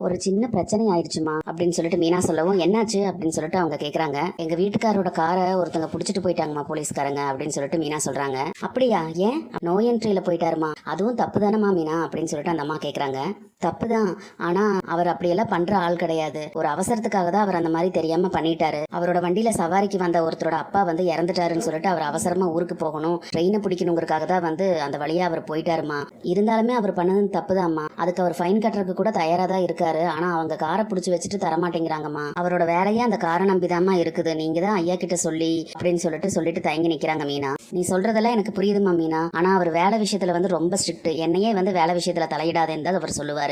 ஒரு சின்ன பிரச்சனை ஆயிடுச்சுமா அப்படின்னு சொல்லிட்டு மீனா சொல்லவும், என்னாச்சு அப்படின்னு சொல்லிட்டு அவங்க கேக்குறாங்க. எங்க வீட்டுக்காரோட காரை ஒருத்தங்க புடிச்சிட்டு போயிட்டாங்கம்மா போலீஸ்காரங்க அப்படின்னு சொல்லிட்டு மீனா சொல்றாங்க. அப்படியா, ஏன்? நோ என்ட்ரியில போயிட்டாருமா. அதுவும் தப்பு தானேமா மீனா அப்படின்னு சொல்லிட்டு அந்த அம்மா கேக்குறாங்க. தப்புதான், ஆனா அவர் அப்படியெல்லாம் பண்ற ஆள் கிடையாது. ஒரு அவசரத்துக்காக தான் அவர் அந்த மாதிரி தெரியாம பண்ணிட்டாரு. அவரோட வண்டியில சவாரிக்கு வந்த ஒருத்தரோட அப்பா வந்து இறந்துட்டாருன்னு சொல்லிட்டு அவர் அவசரமா ஊருக்கு போகணும், ட்ரெயினை பிடிக்கணுங்கிறதுக்காக தான் வந்து அந்த வழியா அவர் போயிட்டாருமா. இருந்தாலுமே அவர் பண்ணது தப்புதான்மா. அதுக்கு அவர் ஃபைன் கட்டுறதுக்கு கூட தயாரா தான் இருக்காரு. ஆனா அவங்க காரை புடிச்சு வச்சுட்டு தரமாட்டேங்கிறாங்கம்மா. அவரோட வேலையே அந்த காரை நம்பிதாம்மா இருக்குது. நீங்க தான் ஐயா கிட்ட சொல்லி அப்படின்னு சொல்லிட்டு தயங்கி நிக்கிறாங்க மீனா. நீ சொல்றதெல்லாம் எனக்கு புரியுதுமா மீனா, ஆனா அவர் வேலை விஷயத்துல வந்து ரொம்ப ஸ்ட்ரிக்ட். என்னையே வந்து வேலை விஷயத்துல தலையிடாதேன்னு தான் அவர் சொல்லுவாரு.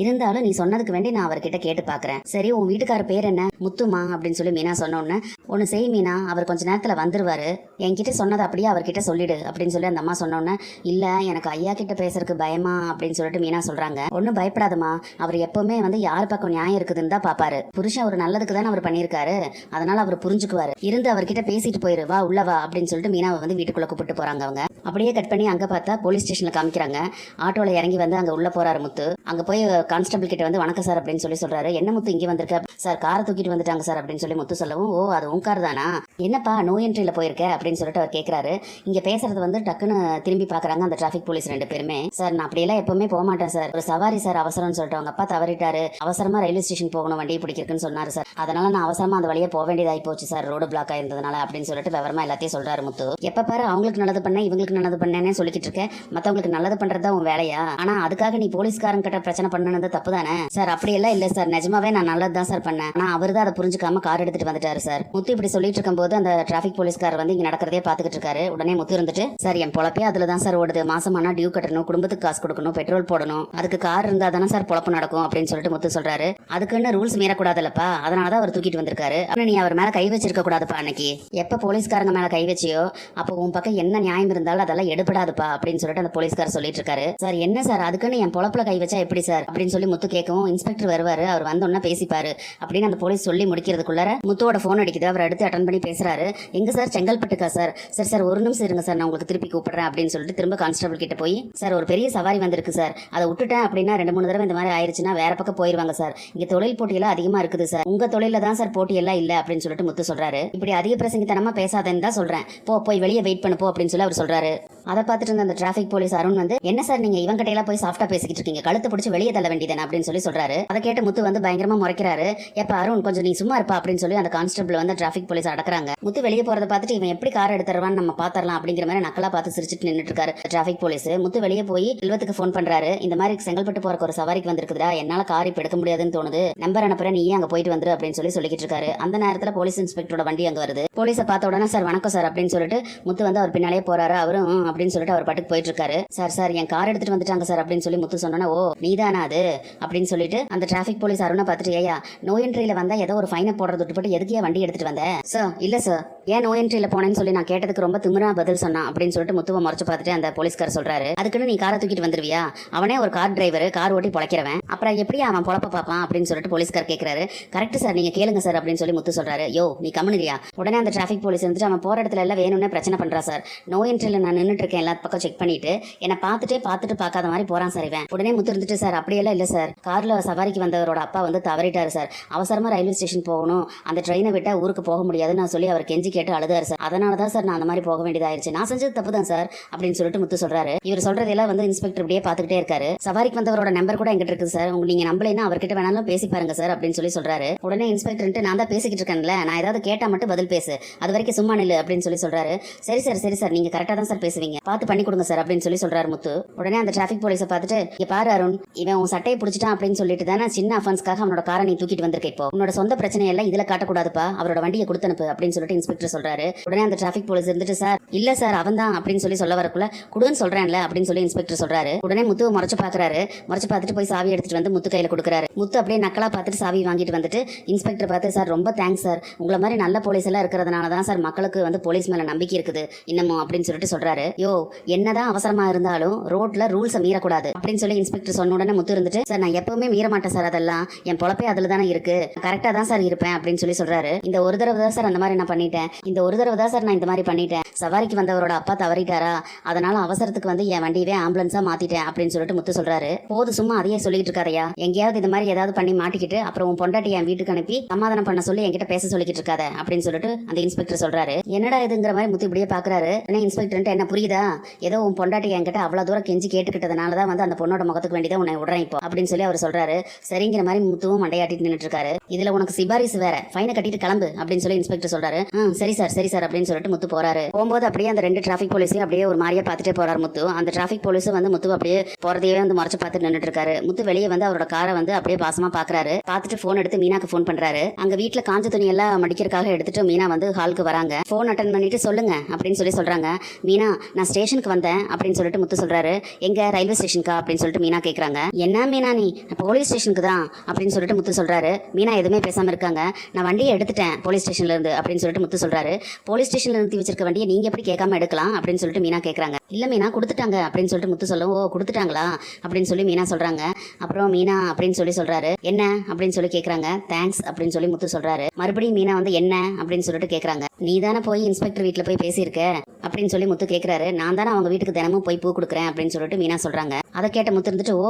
இருந்தாலும் நீ சொன்னதுக்கு வேண்டி நான் அவர்கிட்ட கேட்டு பாக்குறேன். சரி, உன் வீட்டுக்கார பேர் என்ன? முத்துமா அப்படின்னு சொல்லி மீனா சொன்னோன்னு, ஒன்னு செய் மீனா, அவர் கொஞ்ச நேரத்துல வந்துருவாரு, என்கிட்ட சொன்னதை அப்படியே அவர்கிட்ட சொல்லிடு அப்படின்னு சொல்லி அந்த அம்மா சொன்னோன்னு, இல்ல எனக்கு ஐயா கிட்ட பேசுறதுக்கு பயமா அப்படின்னு சொல்லிட்டு மீனா சொல்றாங்க. ஒன்னும் பயப்படாதமா, அவர் எப்பவுமே வந்து யார் பக்கம் நியாயம் இருக்குதுன்னு தான் பாப்பாரு. புருஷன் ஒரு நல்லதுக்கு தானே அவர் பண்ணியிருக்காரு, அதனால அவர் புரிஞ்சுக்குவாரு. இருந்து அவர்கிட்ட பேசிட்டு போயிரு, வா உள்ள வா அப்படின்னு சொல்லிட்டு மீனாவை வந்து வீட்டுக்குள்ள கூப்பிட்டு போறாங்க. அவங்க அப்படியே கட் பண்ணி அங்க பார்த்தா போலீஸ் ஸ்டேஷன்ல காமிக்கிறாங்க. ஆட்டோல இறங்கி வந்து அங்க உள்ள போறாரு முத்து. அங்க போய் கான்ஸ்டபிள் கிட்ட வந்து வணக்கம் சார் அப்படின்னு சொல்லி சொல்றாரு. என்ன முத்து இங்க வந்திருக்க? சார் காரை தூக்கிட்டு வந்துட்டாங்க சார் அப்படின்னு சொல்லி முத்து சொல்லவும், ஓ அது உன் கார் தானா? என்னப்பா நோ என்ட்ரியில போயிருக்க அப்படின்னு சொல்லிட்டு அவர் கேட்கிறாரு. இங்க பேசுறது வந்து டக்குன்னு திரும்பி பாக்குறாங்க அந்த டிராபிக் போலீஸ் ரெண்டு பேருமே. சார் நான் அப்படியெல்லாம் எப்பவுமே போக மாட்டேன் சார், ஒரு சவாரி சார் அவசரம்னு சொல்லிட்டு அவங்க அப்பா தவறிட்டாரு, அவசரமா ரயில்வே ஸ்டேஷன் போகணும் வண்டியை பிடிக்கிறதுன்னு சொன்னாரு சார், அதனால நான் அவசரமா அந்த வழியா போக வேண்டியதாகி போச்சு சார், ரோடு பிளாக் ஆயிருந்ததுனால அப்படின்னு சொல்லிட்டு விவரமா எல்லாத்தையும் சொல்றாரு முத்து. எப்ப பாரு அவங்களுக்கு நல்லது பண்ண இவங்களுக்கு நல்லது பண்ணேன்னு சொல்லிக்கிட்டு இருக்க, மத்தவங்களுக்கு நல்லது பண்றதா உன் வேலையா? ஆனா அதுக்காக நீ போலீஸ்காரன் கிட்ட பிரச்சனை பண்ணனது தப்பு தானே சார்? அப்படியெல்லாம் இல்ல சார், நிஜமாவே நான் நல்லது தான் சார் பண்ணேன். ஆனா அவர் தான் அதை புரிஞ்சுக்காம கார் எடுத்துட்டு வந்துட்டாரு சார். முத்து இப்படி சொல்லிட்டு இருக்கும் போது அந்த டிராபிக் போலீஸ்காரர் வந்து இங்க நடக்கிறதே பாத்துக்கிட்டு இருக்காரு. உடனே முத்து இருந்துட்டு, சார் என் பொழப்பே அதுலதான் சார் ஓடுது, மாசமானா டியூ கட்டணும், குடும்பத்துக்கு காசு கொடுக்கணும், பெட்ரோல் போடணும், அதுக்கு கார் இருந்தா தானே சார் பொழப்பு நடக்கும் அப்படின்னு சொல்லிட்டு முத்து சொல்றாரு. அதுக்குன்னு ரூல்ஸ் மீறக்கூடாதுல்லப்பா, அதனாலதான் அவர் தூக்கிட்டு வந்திருக்காரு. நீ அவர் மேல கை வச்சிருக்க கூடாதுப்பா. அன்னைக்கு எப்ப போலீஸ்காரங்க மேல கை வச்சியோ அப்போ உன் பக்கம் என்ன நியாயம் இருந்தாலும் அதெல்லாம் எடுபடாதுப்பா அப்படின்னு சொல்லிட்டு அந்த போலீஸ்காரர் சொல்லிட்டு இருக்காரு. சார் என்ன சார், அதுக்குன்னு என் பொழப்புல கை வச்சா எப்படி சார் அப்படின்னு சொல்லி முத்து கேட்கவும், இன்ஸ்பெக்டர் வருவாரு, அவர் வந்தோன்னா பேசிப்பாரு அப்படின்னு அந்த போலீஸ் சொல்லி முடிக்கிறதுக்குள்ளார முத்துவோட போன் அடிக்குது. அவர் அடுத்து அட்டன் பண்ணி பேசுறாரு. எங்க சார், செங்கல்பட்டுக்கா சார்? சார் சார் ஒரு நிமிஷம் இருங்க சார், நான் உங்களுக்கு திருப்பி கூப்பிடுறேன் அப்படின்னு சொல்லிட்டு திரும்ப கான்ஸ்டபிள் கிட்ட போய், சார் ஒரு பெரிய சவாரி வந்திருக்கு சார், அதை விட்டுட்டேன் அப்படின்னா 2-3 தடவை இந்த மாதிரி ஆயிடுச்சுன்னா வேற பக்கம் போயிருவாங்க சார், இங்க தொழில் போட்டியெல்லாம் அதிகமா இருக்குது சார், உங்க தொழில தான் சார் போட்டி எல்லாம் இல்ல அப்படின்னு சொல்லிட்டு முத்து சொல்றாரு. இப்படி அதிக பிரசங்கித்தனமா பேசாதேன்னு தான் சொல்றேன், போய் வெளியே வெயிட் பண்ணு போ அப்படின்னு சொல்லி அவர் சொல்றாரு. அதை பார்த்துட்டு இருந்த அந்த டிராபிக் போலீஸ் அருண் வந்து, என்ன சார் நீங்க இவங்க கிட்ட எல்லாம் போய் சாஃப்டா பேசிக்கிட்டு இருக்கீங்க, கழுத்து பிடிச்சி வெளியே தள்ள வேண்டியதானே அப்படின்னு சொல்லி சொல்றாரு. அதை கேட்டு முத்து வந்து பயங்கரமா முறைக்கிறாரு. எப்ப அருண் கொஞ்சம் நீ சும்மா இருப்பா அப்படின்னு சொல்லி அந்த கான்ஸ்டபிள் வந்து டிராபிக் போலீஸ் அடக்குறாங்க. முத்து வெளியே போறதை பார்த்துட்டு இவன் எப்படி கார் எடுத்துருவான்னு நம்ம பாத்திரலாம் அப்படிங்கிற மாதிரி நக்கலா பார்த்து சிரிச்சுட்டு நின்றுட்டு இருக்காரு டிராபிக் போலீஸ். முத்து வெளியே போய் செல்வத்துக்கு போன் பண்றாரு. இந்த மாதிரி செங்கல்பட்டு போறக்கு ஒரு சவாரிக்கு வந்திருக்குதா, என்னால கார் இப்ப எடுக்க முடியாதுன்னு தோணுது, நம்பர் அனுப்புறேன் நீயே அங்க போயிட்டு வந்துரு அப்படின்னு சொல்லிக்கிட்டு இருக்காரு. அந்த நேரத்துல போலீஸ் இன்ஸ்பெக்டரோட வண்டி அங்க வருது. போலீஸை பார்த்த உடனே சார் வணக்கம் சார் அப்படின்னு சொல்லிட்டு முத்து வந்து அவர் பின்னாலே போறாரு. அவரும் அப்படின்னு சொல்லிட்டு அவர் பாட்டுக்கு போயிட்டு இருக்காரு. சார் சார் என் கார் எடுத்துட்டு வந்துட்டாங்க சார் அப்படின்னு சொல்லி முத்து சொன்னா, ஓ நீதானா அது அப்படின்னு சொல்லிட்டு அந்த டிராபிக் போலீஸ் அருணை பார்த்துட்டு, ஏயா நோ என்ட்ரியில வந்தா ஏதோ ஒரு ஃபைனை போடுறது விட்டுப்பட்டு எதுக்கே வண்டி எடுத்துட்டு வந்த? சார் இல்ல சார், ஏன் நோ என்ட்ரியில போனேன்னு சொல்லி நான் கேட்டதுக்கு ரொம்ப திமிரா பதில் சொன்னான் அப்படின்னு சொல்லிட்டு முத்துவை முறைச்சு பார்த்துட்டு அந்த போலீஸ்கார் சொல்றாரு. அதுக்குன்னு நீ காரை தூக்கிட்டு வந்துருவியா? அவனே ஒரு கார் டிரைவர், கார் ஓட்டி பொழைக்கிறவன், அப்புறம் எப்படி அவன் பொழப்ப பார்ப்பான் அப்படின்னு சொல்லிட்டு போலீஸ்கார் கேட்கிறாரு. கரெக்ட் சார், நீங்க கேளுங்க சார் அப்படின்னு சொல்லி முத்து சொல்றாரு. யோ நீ கம்முனியா? உடனே அந்த டிராபிக் போலீஸ் வந்துட்டு, அவன் போற இடத்துல எல்லாம் வேணும்னே பிரச்சனை பண்றா சார், நோ என்ட்ரியில நான் நின்றுட்டு இருக்கேன், எல்லா பக்கம் செக் பண்ணிட்டு என்ன பார்த்துட்டு பார்க்காத மாதிரி போறான் சார் இவன். உடனே முத்து இருந்துட்டு, சார் அப்படியெல்லாம் இல்ல சார், கார்ல சவாரிக்கு வந்தவரோட அப்பா வந்து தவறிட்டாரு சார், அவசரமா ரயில்வே ஸ்டேஷன் போகணும், அந்த ட்ரெயினை விட்டா ஊருக்கு போக முடியாதுன்னு நான் சொல்லி அவர் கெஞ்சி கேட்டு அழுதாரு சார், அதனாலதான் சார் நான் அந்த மாதிரி போக வேண்டியதாயிருச்சு, நான் செஞ்சது தப்பு தான் சார் அப்படின்னு சொல்லிட்டு முத்து சொல்றாரு. இவர் சொல்றதெல்லாம் வந்து இன்ஸ்பெக்டர் அப்படியே பார்த்துக்கிட்டே இருக்காரு. சவாரிக்கு வந்தவரோட நம்பர் கூட எங்கிட்ட இருக்கு சார், நீங்க நம்பலைன்னா அவர்கிட்ட வேணாலும் பேசி பாருங்க சார் அப்படின்னு சொல்லி சொல்றாரு. உடனே இன்ஸ்பெக்டர், நான் தான் பேசிக்கிட்டு இருக்கேன்ல, நான் ஏதாவது கேட்டா மட்டும் பதில் பேசு, அது வரைக்கும் சும்மா நில்லு அப்படின்னு சொல்லி சொல்றாரு. சரி சார் நீங்க கரெக்டா தான் சார் பேசுவீங்க, பார்த்து பண்ணி கொடுங்க சார் அப்படின்னு சொல்லி சொல்றாரு முத்து. உடனே அந்த டிராபிக் போலீஸை பார்த்துட்டு, இங்க பாரு அருண், இவன் உன் சட்டையை பிடிச்சிட்டான் அப்படின்னு சொல்லிட்டு தானே சின்ன அஃபென்ஸ்க்காக அவனோட காரை நீ தூக்கிட்டு வந்திருக்க, இப்போ உன்னோட சொந்த பிரச்சனை எல்லாம் இதுல காட்டக்கூடாதுப்பா, அவரோட வண்டியை கொடுத்தனுப்பு அப்படின்னு சொல்லிட்டு இன்ஸ்பெக்டர் சொல்றாரு. உடனே அந்த டிராபிக் போலீஸ் இருந்துட்டு, சார் இல்ல சார் அவன் தான் அப்படின்னு சொல்லி சொல்ல வரக்குள்ள குடுன்னு சொல்றேன்ல அப்படின்னு சொல்லி இன்ஸ்பெக்டர் சொல்றாரு. உடனே முத்துவை முறைச்சு பாக்குறாரு. முறைச்சு பார்த்துட்டு போய் சாவி எடுத்துட்டு வந்து முத்து கையில கொடுக்குறாரு. முத்து அப்படியே நக்கலா பார்த்துட்டு சாவி வாங்கிட்டு வந்துட்டு இன்ஸ்பெக்டர் பார்த்து, சார் ரொம்ப தேங்க்ஸ் சார், உங்களை மாதிரி நல்ல போலீஸ் எல்லாம் இருக்கிறதுனால தான் சார் மக்களுக்கு வந்து போலீஸ் மேல நம்பிக்கை இருக்குது இன்னமும் அப்படின்னு சொல்லிட்டு சொல்றாரு. சொல்றாரு. யோ, என்னதான் அவசரமா இருந்தாலும் ரோட்ல ரூல்ஸை மீறக்கூடாது அப்படின்னு சொல்லி இன்ஸ்பெக்டர் சொன்ன உடனே முத்து இருந்துட்டு, சார் நான் எப்பவுமே மீற மாட்டேன் சார், அதெல்லாம் என் பொழப்பே அதுல தானே இருக்கு, கரெக்டா தான் சார் இருப்பேன் அப்படின்னு சொல்லி சொல்றாரு. இந்த ஒரு தடவை தான் சார் அந்த மாதிரி நான் பண்ணிட்டேன், இந்த ஒரு தடவை தான் சார் நான் இந்த மாதிரி பண்ணிட்டேன், சவாரிக்கு வந்தவரோட அப்பா தவறிட்டாரா, அதனால அவசரத்துக்கு வந்து என் வண்டியவே ஆம்புலன்ஸா மாத்திட்டேன் அப்படின்னு சொல்லிட்டு முத்து சொல்றாரு. போது சும்மா அதையே சொல்லிட்டு இருக்காதையா, எங்கேயாவது இந்த மாதிரி ஏதாவது பண்ணி மாட்டிக்கிட்டு அப்புறம் உன் பொண்டாட்டி என் வீட்டுக்கு அனுப்பி சமாதானம் பண்ண சொல்லி என்கிட்ட பேச சொல்லிக்கிட்டு இருக்காத அப்படின்னு சொல்லிட்டு அந்த இன்ஸ்பெக்டர் சொல்றாரு. என்னடா இதுங்கிற மாதிரி முத்து இப்படியே பாக்குறாரு. இன்ஸ்பெக்டர் என்ன புரியுதா, ஏதோ உன் பொண்டாட்டி என்கிட்ட அவ்வளவு தூரம் கெஞ்சி கேட்டுக்கிட்டதுனால தான் வந்து அந்த பொண்ணோட முகத்துக்கு வேண்டியதான் உன்னை விடுறேன் இப்போ அப்படின்னு சொல்லி அவர் சொல்றாரு. சரிங்கிற மாதிரி முத்துவும் மண்டையாட்டிட்டு நின்றுட்டு இருக்காரு. இதுல உனக்கு சிபாரிசு வேற, ஃபைனை கட்டிட்டு கிளம்பு அப்படின்னு சொல்லி இன்ஸ்பெக்டர் சொல்றாரு. சரி சார் அப்படின்னு சொல்லிட்டு முத்து போறாரு. போகும்போது அப்படியே அந்த 2 டிராஃபிக் போலீஸையும் அப்படியே ஒரு மாதிரியா பார்த்துட்டே போறாரு முத்து. அந்த டிராஃபிக் போலீஸ் வந்து முத்து அப்படியே போறதையே வந்து மறைச்சு பார்த்துட்டு நின்றுட்டு இருக்காரு. முத்து வெளியே வந்து அவரோட காரை வந்து அப்படியே பாசமா பாக்குறாரு. பார்த்துட்டு போன் எடுத்து மீனாக்கு போன் பண்றாரு. அங்க வீட்டுல காஞ்ச துணி எல்லாம் மடிக்கிறதுக்காக எடுத்துட்டு மீனா வந்து ஹாலுக்கு வராங்க. போன் அட்டன் பண்ணிட்டு சொல்லுங்க அப்படின்னு சொல்லி சொல்றாங்க. மீனா, நான் ஸ்டேஷனுக்கு வந்தேன் அப்படின்னு சொல்லிட்டு முத்து சொல்றாரு. எங்க ரயில்வே ஸ்டேஷனுக்கா அப்படின்னு சொல்லிட்டு மீனா கேக்குறாங்க. என்ன மீனா நீ, போலீஸ் ஸ்டேஷனுக்கு தான் அப்படின்னு சொல்லிட்டு முத்து சொல்றாரு. மீனா எதுவுமே பேசாம இருக்காங்க. நான் வண்டியை எடுத்துட்டேன் போலீஸ் ஸ்டேஷன்ல இருந்து அப்படின்னு சொல்லிட்டு முத்து சொல்றாரு. போலீஸ் ஸ்டேஷன்ல நிறுத்தி வச்சிருக்க வண்டியை நீங்க எப்படி கேட்காம எடுக்கலாம் அப்படின்னு சொல்லிட்டு மீனா கேக்குறாங்க. இல்ல மீனா கொடுத்துட்டாங்க அப்படின்னு சொல்லிட்டு முத்து சொல்லும். ஓ கொடுத்துட்டாங்களா அப்படின்னு சொல்லி மீனா சொல்றாங்க. அப்புறம் மீனா அப்படின்னு சொல்லி சொல்றாரு. என்ன அப்படின்னு சொல்லி கேக்குறாங்க. தேங்க்ஸ் அப்படின்னு சொல்லி முத்து சொல்றாரு. மறுபடியும் மீனா வந்து என்ன அப்படின்னு சொல்லிட்டு கேக்குறாங்க. நீ தானே போய் இன்ஸ்பெக்டர் வீட்டுல போய் பேசியிருக்க அப்படின்னு சொல்லி முத்து கேக்குறாரு. நான் தானே அவங்க வீட்டுக்கு தினமும் போய் பூ கொடுக்குறேன் அப்படின்னு சொல்லிட்டு மீனா சொல்றாங்க. அதை கேட்ட முத்து இருந்துட்டு, ஓ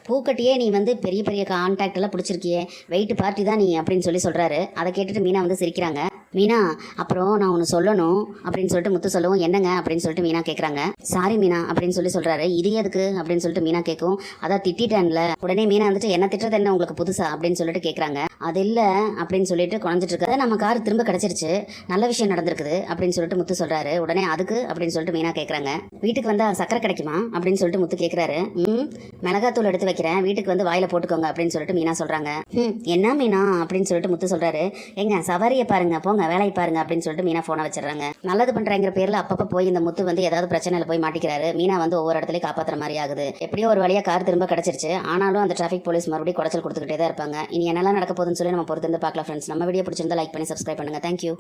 பூக்கட்டியே நீ வந்து பெரிய பெரிய கான்டாக்ட் எல்லாம் பிடிச்சிருக்கியே, வெயிட் பார்ட்டி தான் நீ அப்படின்னு சொல்லி சொல்றாரு. அதை கேட்டுட்டு மீனா வந்து சிரிக்கிறாங்க. மீனா, அப்புறம் நான் ஒன்று சொல்லணும் அப்படின்னு சொல்லிட்டு முத்து சொல்லவும், என்னங்க அப்படின்னு சொல்லிட்டு மீனா கேட்குறாங்க. சாரி மீனா அப்படின்னு சொல்லி சொல்றாரு. இது எதுக்கு அப்படின்னு சொல்லிட்டு மீனா கேட்கும். அதான் திட்டேன்ல. உடனே மீனா வந்துட்டு, என்ன திட்டுறது என்ன உங்களுக்கு புதுசா அப்படின்னு சொல்லிட்டு கேட்குறாங்க. அது இல்லை அப்படின்னு சொல்லிட்டு குழஞ்சிட்டு இருக்காரு. நம்ம கார் திரும்ப கிடைச்சிருச்சு, நல்ல விஷயம் நடந்திருக்குது அப்படின்னு சொல்லிட்டு முத்து சொல்றாரு. உடனே அதுக்கு அப்படின்னு சொல்லிட்டு மீனா கேட்குறாங்க. வீட்டுக்கு வந்தா சக்கரை கிடைக்குமா அப்படின்னு சொல்லிட்டு முத்து கேட்குறாரு. மிளகாத்தூள் எடுத்து வைக்கிறேன், வீட்டுக்கு வந்து வாயில போட்டுக்கோங்க அப்படின்னு சொல்லிட்டு மீனா சொல்றாங்க. என்ன மீனா அப்படின்னு சொல்லிட்டு முத்து சொல்றாரு. எங்க சவாரியை பாருங்க, போங்க வேலையை பாருங்க அப்படின்னு சொல்லிட்டு மீனா போனை வச்சிடறாங்க. நல்லது பண்றங்கிற பேர்ல அப்பப்ப போய் இந்த முத்து வந்து ஏதாவது பிரச்சனையில போய் மாட்டிக்கிறாரு. மீனா வந்து ஒவ்வொரு இடத்துலயும் காப்பாத்துற மாதிரி ஆகுது. எப்படியோ ஒரு வழியா கார் திரும்ப கிடைச்சிருச்சு. ஆனாலும் அந்த டிராஃபிக் போலீஸ் மறுபடியும் குடைச்சல் கொடுத்துக்கிட்டே தான் இருப்பாங்க. இனி என்னெல்லாம் நடக்க போகுதுன்னு சொல்லி நம்ம பொறுத்து இருந்து பார்க்கலாம் ஃப்ரெண்ட்ஸ். நம்ம வீடியோ பிடிச்சிருந்தா லைக் பண்ணி சப்ஸ்கிரைப் பண்ணுங்க. தேங்க்யூ.